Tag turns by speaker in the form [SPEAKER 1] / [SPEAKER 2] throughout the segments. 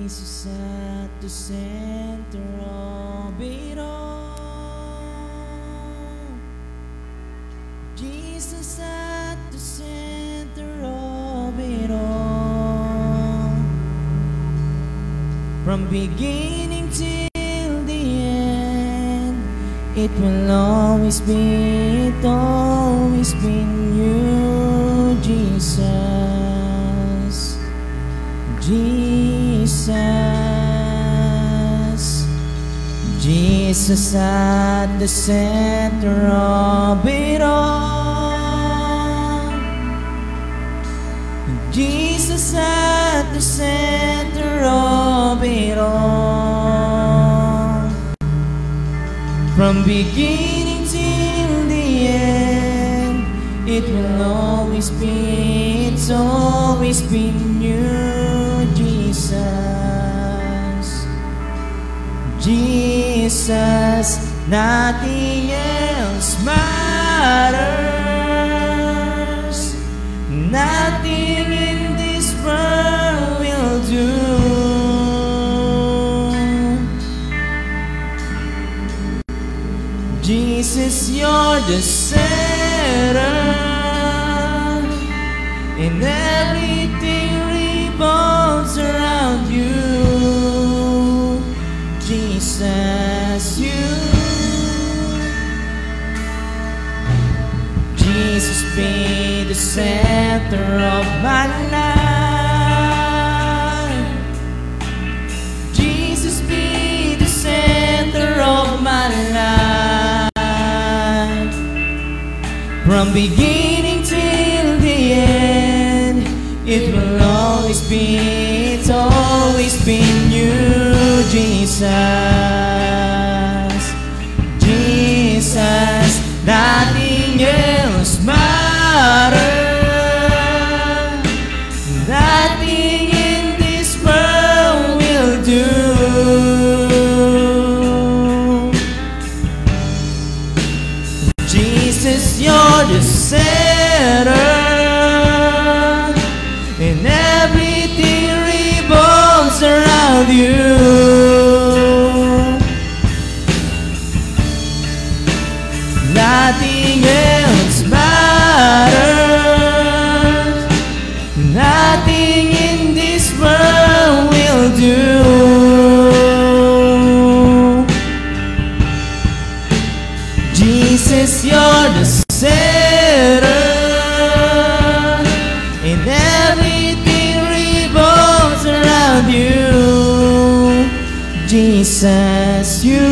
[SPEAKER 1] Jesus at the center of it all. Jesus at the center of it all. From beginning till the end, it will always be, it always been you, Jesus. Jesus, Jesus at the center of it all. Jesus at the center of it all. From beginning till the end, it will always be, it's always been you, Jesus. Jesus, nothing else matters. Nothing in this world will do. Jesus, you're the center, and everything revolves around you. Jesus, Jesus, be the center of my life. Jesus, be the center of my life. From beginning till the end, it will always be, it's always been you, Jesus. Jesus, nothing else matters. Nothing in this world will do. Jesus, you're the center, and everything revolves around you. Nothing else matters. Nothing in this world will do. Jesus, you're the center, and everything revolves around you. Jesus, you.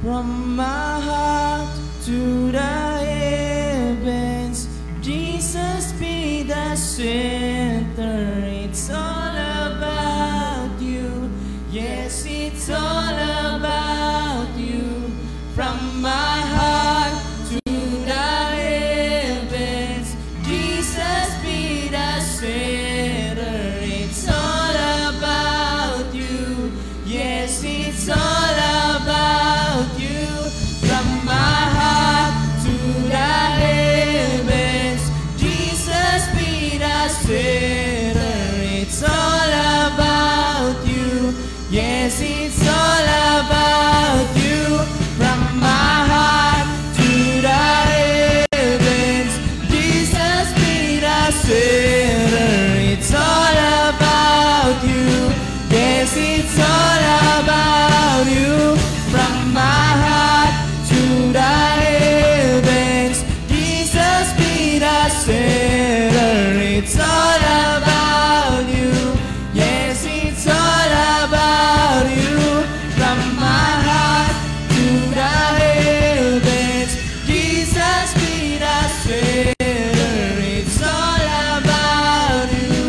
[SPEAKER 1] From my heart to the heavens, Jesus be the center. It's all about you. Yes, it's all about you. From my heart to the heavens, Jesus be the center. It's all about you. Yes, it's all about you. From my heart to the heavens, Jesus be the center. It's all about you. Yes, it's all about you. From my heart to the heavens, Jesus be the center. It's all about you. Yes, it's all about you. From my heart to the heavens, Jesus be the center. It's all about you. Yes, it's all about you. From my heart to the heavens, Jesus be the center. It's all about you.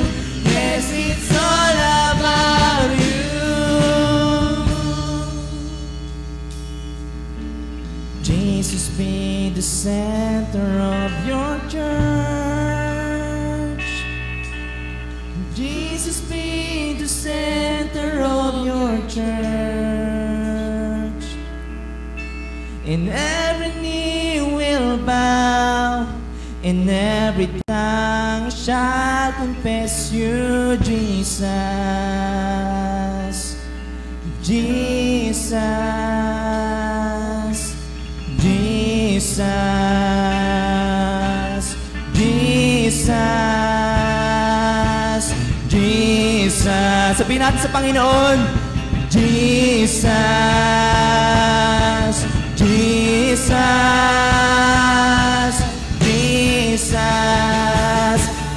[SPEAKER 1] and every tongue shall confess you, Jesus. Jesus, Jesus, Jesus, Jesus. Sabihin natin sa Panginoon, Jesus, Jesus, Jesus.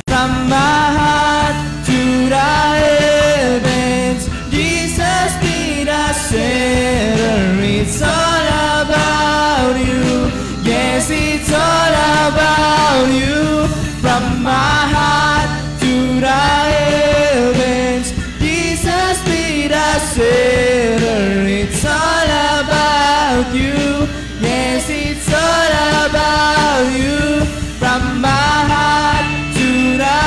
[SPEAKER 1] From my heart to the heavens, Jesus be the center. It's all about you. Yes, it's all about you. From my heart to the heavens, Jesus be the center. It's all about you. Yes, it's all about you. From my heart to the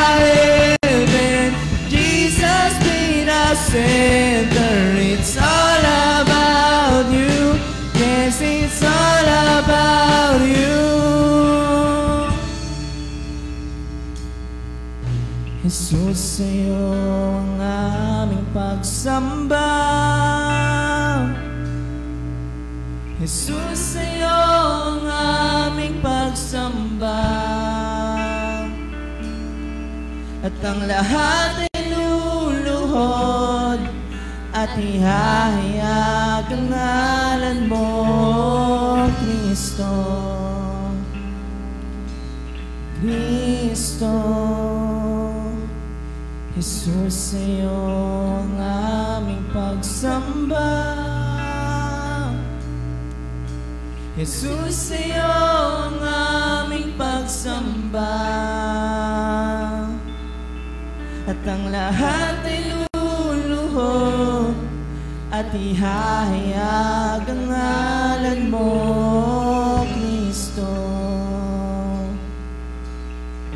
[SPEAKER 1] heaven, Jesus be the center. It's all about you. Yes, it's all about you. Jesus, sa'yo ang aming pagsamba. Jesus, sa'yo ang aming pagsamba. At ang lahat ay luluhod at ihahayag ang ngalan mo, Kristo. Kristo. Jesus, sa'yo ang aming pagsamba. Jesus, sa'yo ang aming pagsamba. At ang lahat ay luluhod at ihahayag ang ngalan mo, Kristo.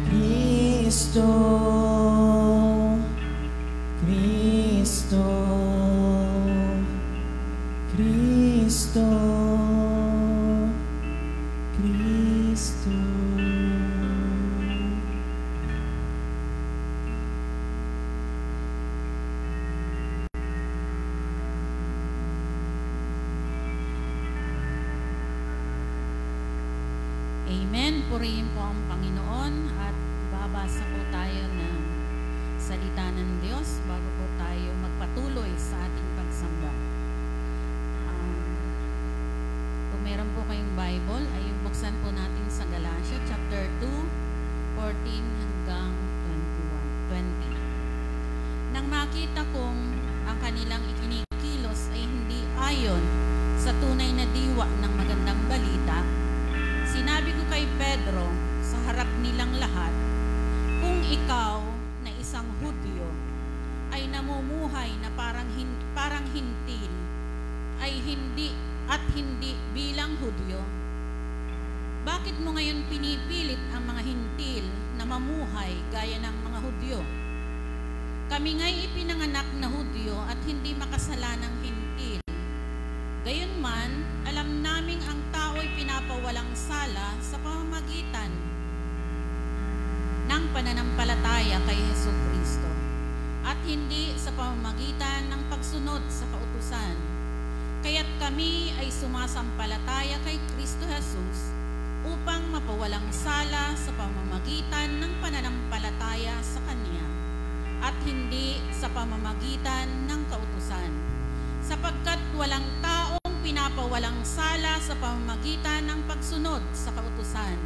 [SPEAKER 1] Kristo. Kristo. Kristo. Kristo.
[SPEAKER 2] Amen. Purihin po ang Panginoon at babasa po tayo ng salita ng Diyos bago po tayo magpatuloy sa ating pagsamba. Kung meron po kayong Bible, ay buksan po natin sa Galatia chapter 2, 14 hanggang 20. Nang makita kong ang kanilang ikinikilos ay hindi ayon sa tunay na diwa ng magandang balita, sinabi ko kay Pedro sa harap nilang lahat, kung ikaw na isang Hudyo ay namumuhay na parang hintil, ay hindi bilang Hudyo, bakit mo ngayon pinipilit ang mga hintil na mamuhay gaya ng mga Hudyo? Kami nga'y ipinanganak na Hudyo at hindi makasalanang hintil. Gayunman, alam naming ang tao'y pinapawalang sala sa pamamagitan ng pananampalataya kay Jesucristo at hindi sa pamamagitan ng pagsunod sa kautusan. Kaya't kami ay sumasampalataya kay Kristo Jesus upang mapawalang sala sa pamamagitan ng pananampalataya sa Kanya at hindi sa pamamagitan ng kautusan. Sapagkat walang taong pinapawalang sala sa pamamagitan ng pagsunod sa kautusan.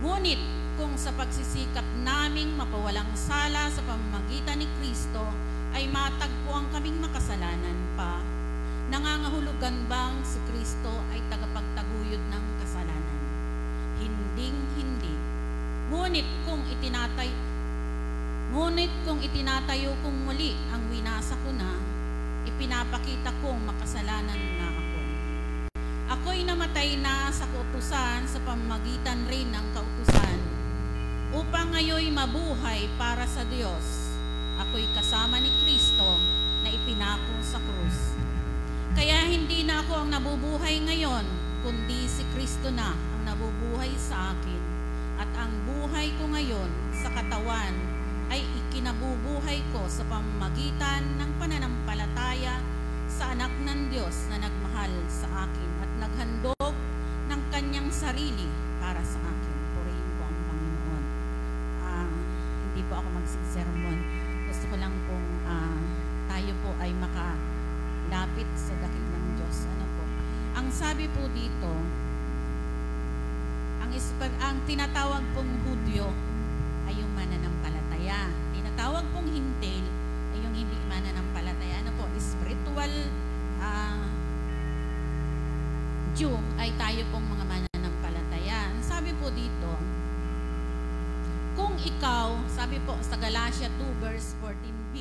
[SPEAKER 2] Ngunit kung sa pagsisikap naming mapawalang sala sa pamamagitan ni Kristo ay matagpuan kaming makasalanan pa, nangangahulugan bang si Kristo ay tagapagtaguyod ng kasalanan? Hinding-hindi. Ngunit kung itinatayo kong muli ang winasa ko na, ipinapakita kong makasalanan na ako. Ako'y namatay na sa kautusan sa pamamagitan rin ng kautusan, upang ngayoy mabuhay para sa Diyos. Ako'y kasama ni Kristo na ipinako sa krus. Kaya hindi na ako ang nabubuhay ngayon, kundi si Kristo na ang nabubuhay sa akin. at ang buhay ko ngayon sa katawan ay ikinabubuhay ko sa pamamagitan ng pananampalataya sa anak ng Diyos na nagmahal sa akin at naghandog ng kanyang sarili para sa akin. Purihin po ang Panginoon. Hindi po ako magsisermon. Gusto ko lang pong tayo po ay makalapit sa dakil ng Diyos. Ano po? Ang sabi po dito, ang tinatawag pong Hudyo ay yung mananampalataya. Tinatawag pong Hintil ay yung hindi mananampalataya. Ano po? Spiritual Jew ay tayo pong mga mananampalataya. Sabi po dito, kung ikaw, sabi po sa Galatia 2 verse 14b,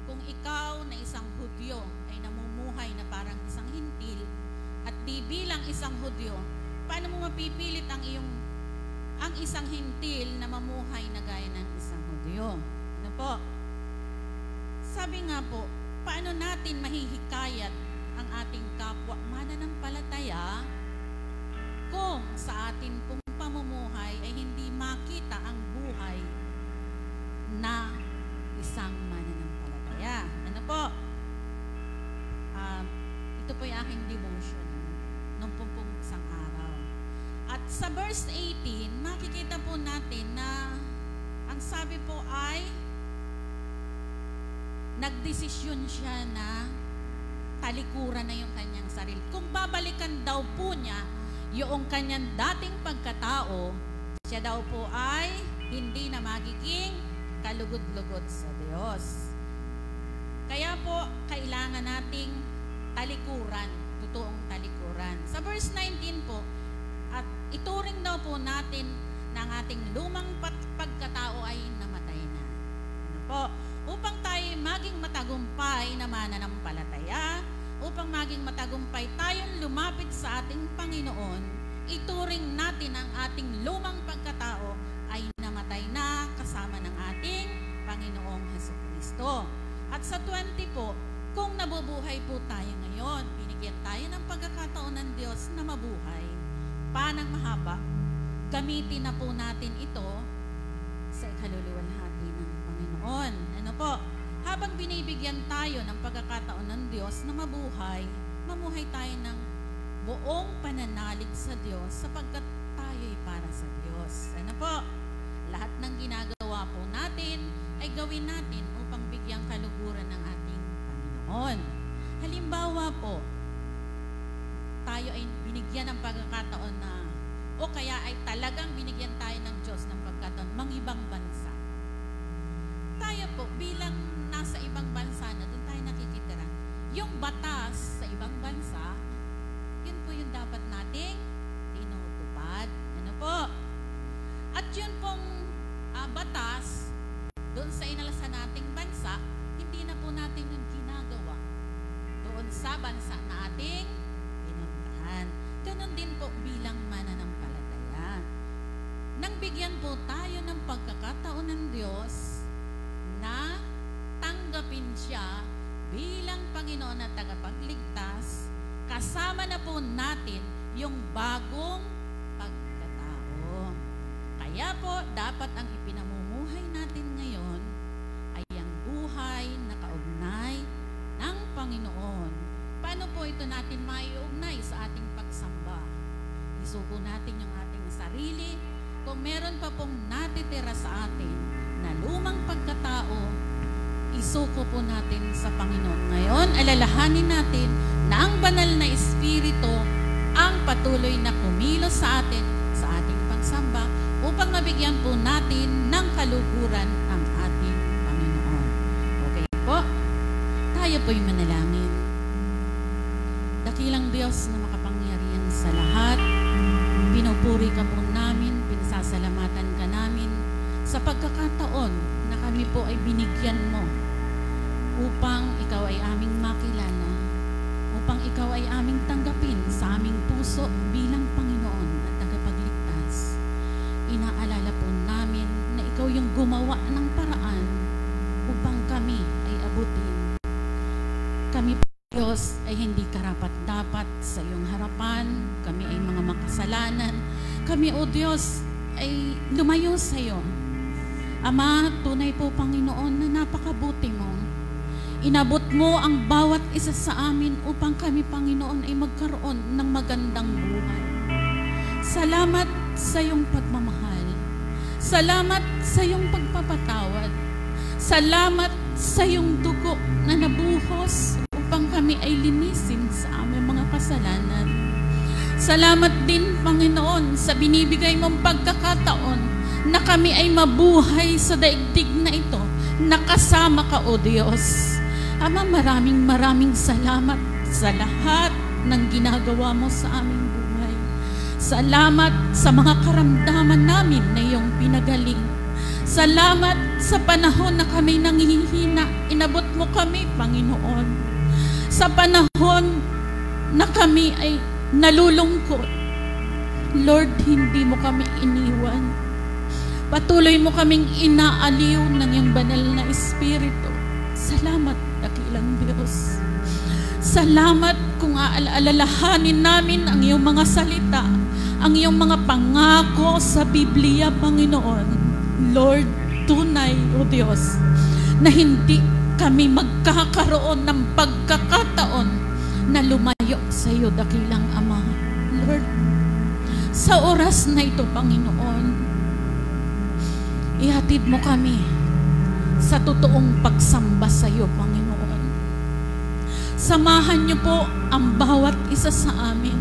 [SPEAKER 2] kung ikaw na isang Hudyo ay namumuhay na parang isang Hintil at di bilang isang Hudyo, paano mo mapipilit ang isang Hintil na mamuhay na gaya ng isang Hudyo? Ano po? Sabi nga po, paano natin mahihikayat ang ating kapwa mananampalataya kung sa atin pong pamumuhay ay hindi makita ang buhay na isang mananampalataya? Ano po? Ito po yung aking devotion nung pong isang araw. At sa verse 18, makikita po natin na ang sabi po ay nagdesisyon siya na talikuran na yung kanyang sarili. Kung babalikan daw po niya yung kanyang dating pagkatao, siya daw po ay hindi na magiging kalugod-lugod sa Diyos. Kaya po, kailangan nating talikuran, totoong talikuran. Sa verse 19 po, at ituring daw po natin na ang ating lumang pagkatao ay namatay na. Ano po? Upang tayo maging matagumpay na mananampalataya, upang maging matagumpay tayong lumapit sa ating Panginoon, ituring natin ang ating lumang pagkatao ay namatay na kasama ng ating Panginoong Hesukristo. At sa 20 po, kung nabubuhay po tayo ngayon, binigyan tayo ng pagkakataon ng Diyos na mabuhay, panang mahaba, gamitin na po natin ito sa ikaluluwalhati ng Panginoon. Ano po? Habang binibigyan tayo ng pagkakataon ng Diyos na mabuhay, mamuhay tayo ng buong pananalig sa Diyos sapagkat tayo ay para sa Diyos. Ano po? Lahat ng ginagawa po natin ay gawin natin upang bigyang kaluguran ng ating Panginoon. Halimbawa po, tayo ay binigyan ng pagkakataon na, o kaya ay talagang binigyan tayo ng Diyos ng pagkakataon mangibang bansa. Tayo po, bilang nasa ibang bansa na doon tayo nakikitira, yung batas sa ibang bansa, yun po yung dapat nating tinutupad. Ano po? At yun pong batas, doon sa inalasan nating bansa, hindi na po natin yung ginagawa doon sa bansa na ating pinuntahan. Ganon din po bilang mananampalataya. Nang bigyan po tayo ng pagkakataon ng Diyos na tanggapin siya bilang Panginoon at tagapagligtas, kasama na po natin yung bagong pagkatao. Kaya po, dapat ang ipinamumuhay natin ngayon ay ang buhay na kaugnay ng Panginoon. Paano po ito natin maiugnay sa ating pagsamba? Isuko natin yung ating sarili. Kung meron pa pong natitira sa atin na lumang pagkatao, isuko po natin sa Panginoon. Ngayon, alalahanin natin na ang banal na Espiritu ang patuloy na kumilos sa atin sa ating pagsamba upang mabigyan po natin ng kaluguran ang ating Panginoon. Okay po? Tayo po'y manalangin. Dakilang Diyos na makapangyarihan sa lahat, pinupuri ka po namin, pinasasalamatan ka namin sa pagkakataon na kami po ay binigyan mo upang ikaw ay aming makilala, upang ikaw ay aming tanggapin sa aming puso bilang Panginoon at tagapagligtas. Inaalala po namin na ikaw yung gumawa ng paraan upang kami ay abutin. Kami po, Diyos, ay hindi karapat-dapat sa iyong harapan. Kami ay mga makasalanan. Kami, O Diyos, ay lumayo sa iyo. Ama, tunay po Panginoon na napakabuti mo. Inabot mo ang bawat isa sa amin upang kami, Panginoon, ay magkaroon ng magandang buhay. Salamat sa iyong pagmamahal. Salamat sa iyong pagpapatawad. Salamat sa iyong dugo na nabuhos upang kami ay linisin sa aming mga kasalanan. Salamat din, Panginoon, sa binibigay mong pagkakataon na kami ay mabuhay sa daigdig na ito, nakasama ka, O Diyos. Ama, maraming salamat sa lahat ng ginagawa mo sa aming buhay. Salamat sa mga karamdaman namin na iyong pinagaling. Salamat sa panahon na kami nanghihina, inabot mo kami, Panginoon. Sa panahon na kami ay nalulungkot, Lord, hindi mo kami iniwan. Patuloy mo kaming inaaliw ng iyong banal na Espiritu. Salamat, dakilang Diyos. Salamat kung aalalahanin namin ang iyong mga salita, ang iyong mga pangako sa Biblia, Panginoon. Lord, tunay, O Diyos, na hindi kami magkakaroon ng pagkakataon na lumayo sa iyo, dakilang Ama. Lord, sa oras na ito, Panginoon, ihatid mo kami sa totoong pagsamba sa iyo, Panginoon. Samahan niyo po ang bawat isa sa amin,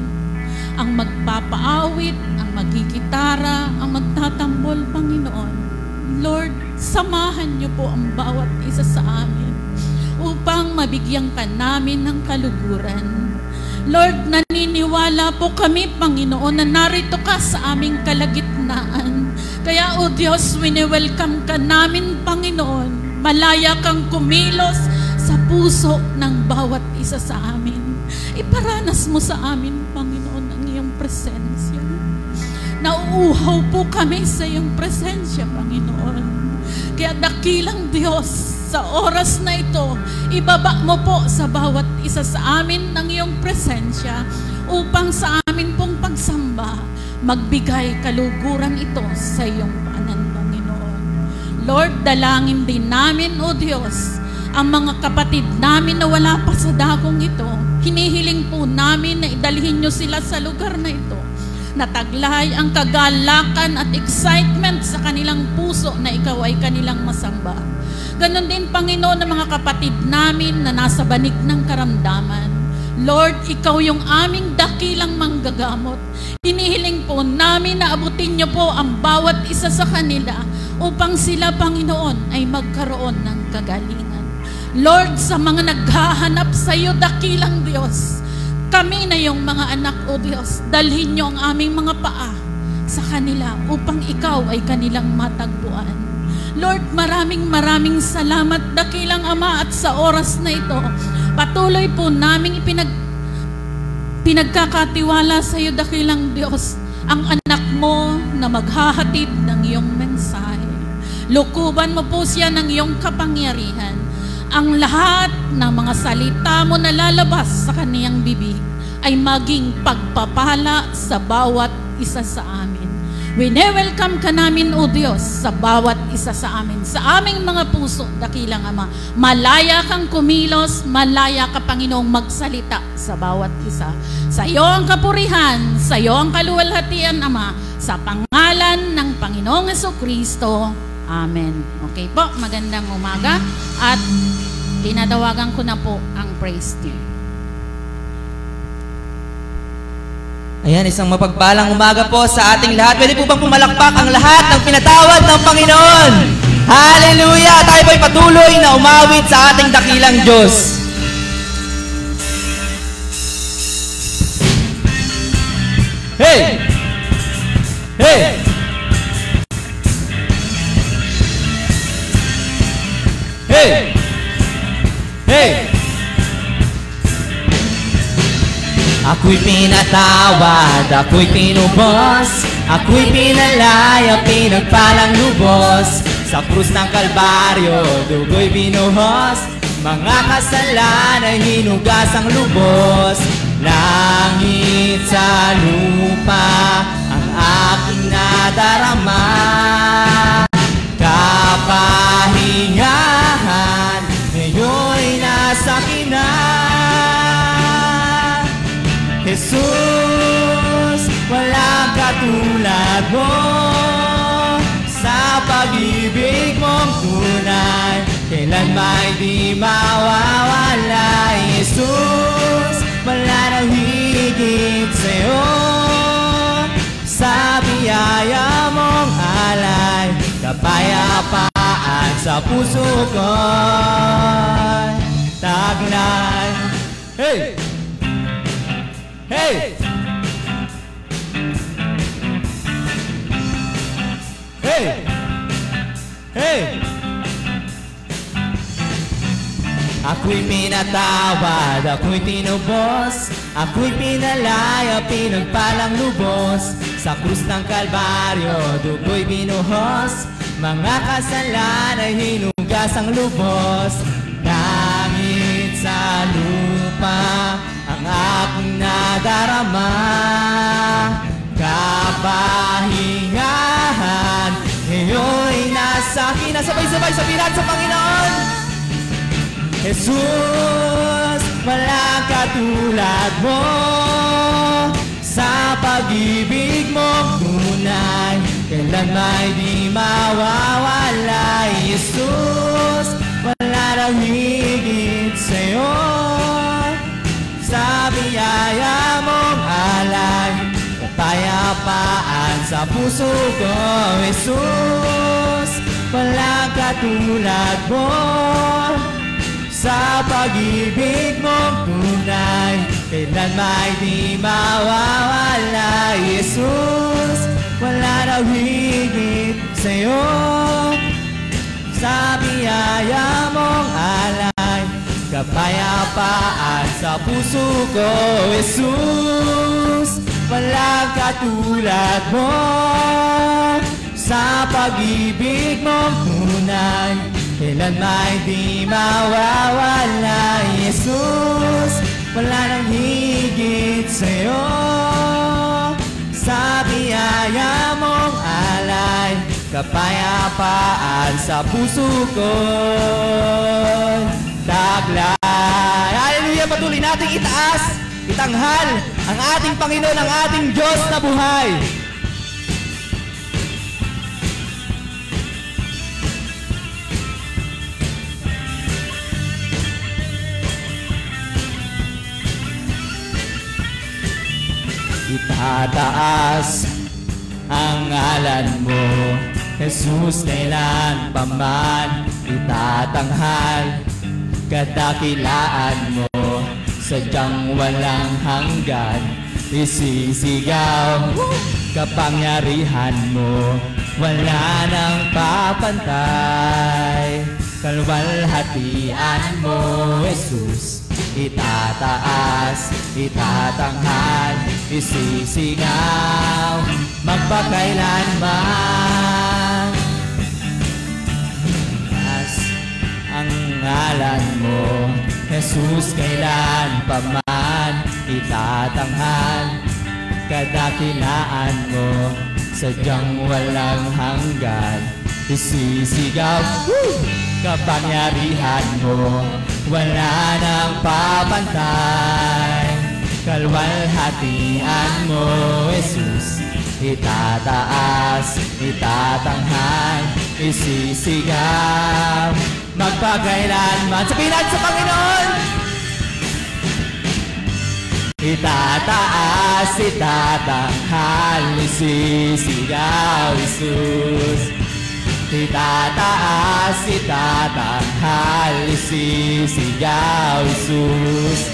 [SPEAKER 2] ang magpapaawit, ang magkikitara, ang magtatambol, Panginoon. Lord, samahan niyo po ang bawat isa sa amin upang mabigyan ka namin ng kaluguran. Lord, naniniwala po kami, Panginoon, na narito ka sa aming kalagitnaan. Kaya, O Diyos, wini-welcome ka namin, Panginoon. Malaya kang kumilos sa puso ng bawat isa sa amin. Iparanas mo sa amin, Panginoon, ang iyong presensya. Nauuhaw po kami sa iyong presensya, Panginoon. Kaya dakilang Diyos, sa oras na ito, ibaba mo po sa bawat isa sa amin ng iyong presensya upang sa amin pong pagsamba, magbigay kaluguran ito sa iyong paanan, Panginoon. Lord, dalangin din namin, O Diyos, ang mga kapatid namin na wala pa sa dakong ito. Hinihiling po namin na idalhin nyo sila sa lugar na ito, nataglay ang kagalakan at excitement sa kanilang puso na ikaw ay kanilang masamba. Ganon din, Panginoon, ang mga kapatid namin na nasa banig ng karamdaman. Lord, ikaw yung aming dakilang manggagamot. Hinihiling po namin na abutin niyo po ang bawat isa sa kanila upang sila, Panginoon, ay magkaroon ng kagalingan. Lord, sa mga naghahanap sa iyo, dakilang Diyos, kami na yung mga anak, O Diyos, dalhin niyo ang aming mga paa sa kanila upang ikaw ay kanilang matagpuan. Lord, maraming salamat, dakilang Ama, at sa oras na ito, patuloy po naming pinagkakatiwala sa iyo, dakilang Diyos, ang anak mo na maghahatid ng iyong mensahe. Lukuban mo po siya ng iyong kapangyarihan. Ang lahat ng mga salita mo na lalabas sa kaniyang bibig ay maging pagpapala sa bawat isa sa amin. Wine-welcome ka namin, O Diyos, sa bawat isa sa amin, sa aming mga puso, dakilang Ama. Malaya kang kumilos, malaya ka, Panginoong, magsalita sa bawat isa. Sa iyo ang kapurihan, sa iyo ang kaluwalhatian, Ama, sa pangalan ng Panginoong Jesucristo. Amen. Okay po, magandang umaga at tinatawagan ko na po ang praise team.
[SPEAKER 1] Ayan, isang mapagpalang umaga po sa ating lahat. Pwede po bang pumalakpak ang lahat ng pinatawad ng Panginoon? Hallelujah! Tayo po'y patuloy na umawit sa ating dakilang Diyos. Hey! Hey! Hey! Hey! Ako'y pinatawad, ako'y tinubos, ako'y pinalaya, pinagpalang lubos. Sa krus ng Kalbaryo, dugo'y binuhos, mga kasalanan hinugas ang lubos. Langit sa lupa, ang aking nadarama. Kapahingahan, ngayon'y nasa akin na. Jesus, walang katulad mo. Sa pag-ibig mong tunay, kailan may di mawawala. Jesus, wala nang higit sa'yo. Sa biyaya mong alay, kapayapaan sa puso ko'y taglay. Hey! Hey! Hey! Hey! Ako'y pinatawad, ako'y tinubos, ako'y pinalaya, pinagpalang lubos. Sa krus ng Kalbaryo, dugo'y binuhos, mga kasalanay hinugas ang lubos. Langit sa lupa, ang aking nadarama. Kapahingahan, ngayon'y nasa akin na. Sabay-sabay sabihin natin sa Panginoon. Jesus, walang katulad mo. Sa pag-ibig mong tunay, kailan may di mawawala. Jesus, wala nang higit sa'yo. Sa biyaya mong alay, kapayapaan sa puso ko. Jesus, walang katulad mo. Sa pag-ibig mong tunay, kailan may di mawawala. Jesus, wala nang higit sa'yo. Sa biyaya mong alay, kapayapaan sa puso ko. Jesus, walang katulad mo. Sa pag-ibig mong tunay, kailan may di mawawala. Jesus, wala nang higit sa'yo. Sa biyaya mong alay, kapayapaan sa puso ko taglay. Hallelujah! Patuloy nating itaas, itanghal ang ating Panginoon, ang ating Diyos na buhay. Itataas ang ngalan mo, Jesus, kailan pa man. Itatanghal kadakilaan mo, sadyang walang hanggan. Isisigaw kapangyarihan mo, wala nang papantay. Kalwalhatian mo, Jesus, itataas, itatanghal, isisigaw magpakailanman. As ang ngalan mo, Jesus, kailan pa man. Itatanghal kadakilaan mo, sadyang walang hanggan. Isisigaw kapangyarihan mo, wala nang papantay. Kalwalhatian mo, Jesus, itataas, itatanghal, isisigaw magpakailanman. Sabihin natin sa Panginoon. Itataas, itatanghal, isisigaw, Jesus. Itataas, itatanghal, isisigaw, Jesus.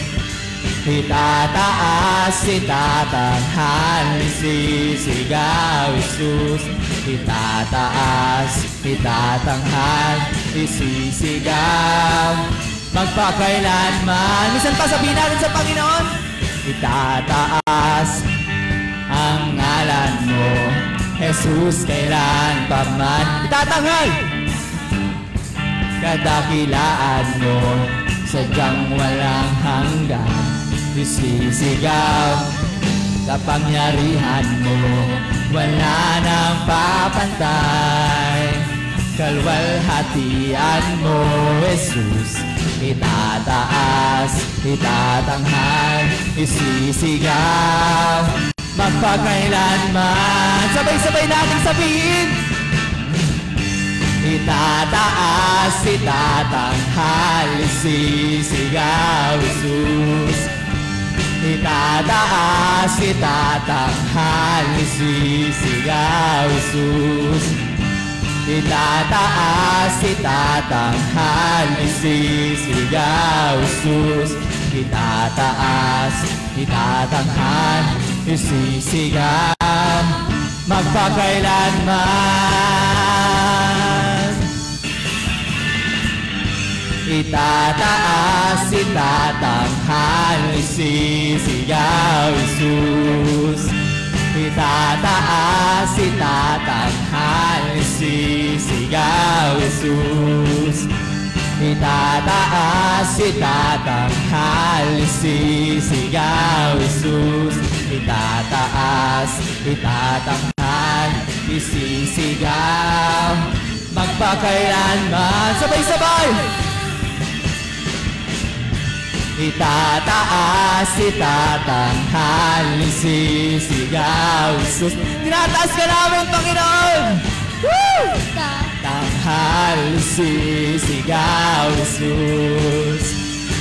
[SPEAKER 1] Itataas, itatanghal, isisigaw, Jesus. Itataas, itatanghal, isisigaw magpakailanman. Minsan pa sabihin natin sa Panginoon. Itataas ang ngalan mo, Jesus, kailan pa man. Itatanghal kadakilaan mo, sadyang walang hanggan. Isisigaw kapangyarihan mo, wala nang papantay. Kalwalhatian mo, Jesus, itataas, itatanghal, isisigaw, magpakailanman. Sabay-sabay natin sabihin. Itataas, itatanghal, isisigaw, Jesus. Itataas, itatanghal, isisigaw, Jesus. Itataas, itatanghal, isisigaw, Jesus. Itataas, itatanghal, isisigaw, magpakailanman. Itataas, itatanghal, isisigaw, Jesus. Itataas, itatanghal, isisigaw, Jesus. Itataas, itatanghal, isisigaw, Jesus. Itataas, itatanghal, isisigaw, magpakailanman. Sabay-sabay! Itataas, itatanghal, isisigaw, Jesus. Tinataas ka namin, Panginoon! Woo! Tanghal, isisigaw, Jesus.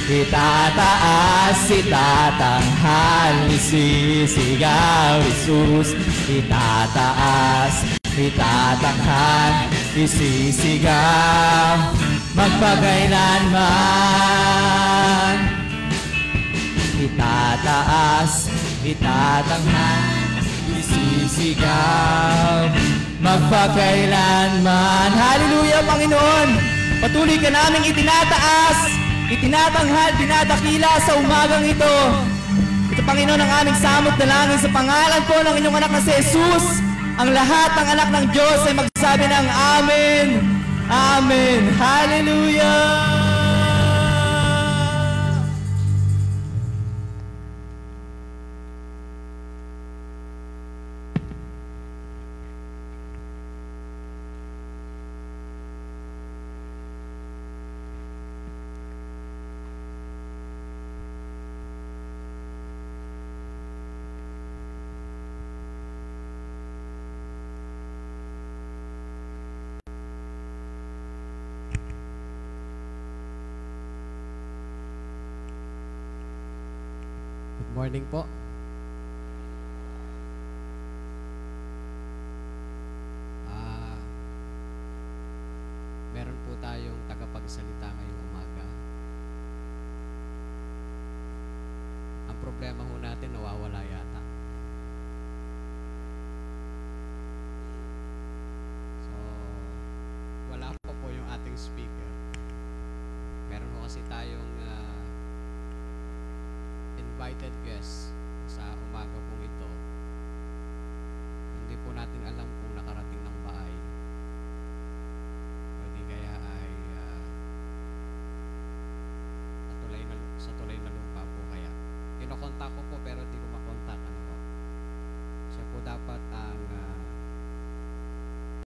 [SPEAKER 1] Itataas, itatanghal, isisigaw, Jesus. Itataas, itatanghal, isisigaw, magpakailanman. Itataas, itatanghal, isisigaw, magpakailanman. Hallelujah, Panginoon! Patuloy ka naming itinataas, itinatanghal, dinadakila sa umagang ito. Ito, Panginoon, ang aming samot dalangin sa pangalan po ng inyong anak na si Jesus. Ang lahat ng anak ng Diyos ay magsabi ng Amen. Amen. Hallelujah!
[SPEAKER 3] Good morning po. Meron po tayong tagapagsalita ngayong umaga. Ang problema ho natin, nawawala yata. So, wala po yung ating speaker. Meron ho kasi tayong invited guest sa umaga pong ito. Hindi po natin alam kung nakarating ng bahay. O di kaya ay sa tulay na lupa po kaya. Kinokontak ko po pero di ko makontak. Siya po dapat ang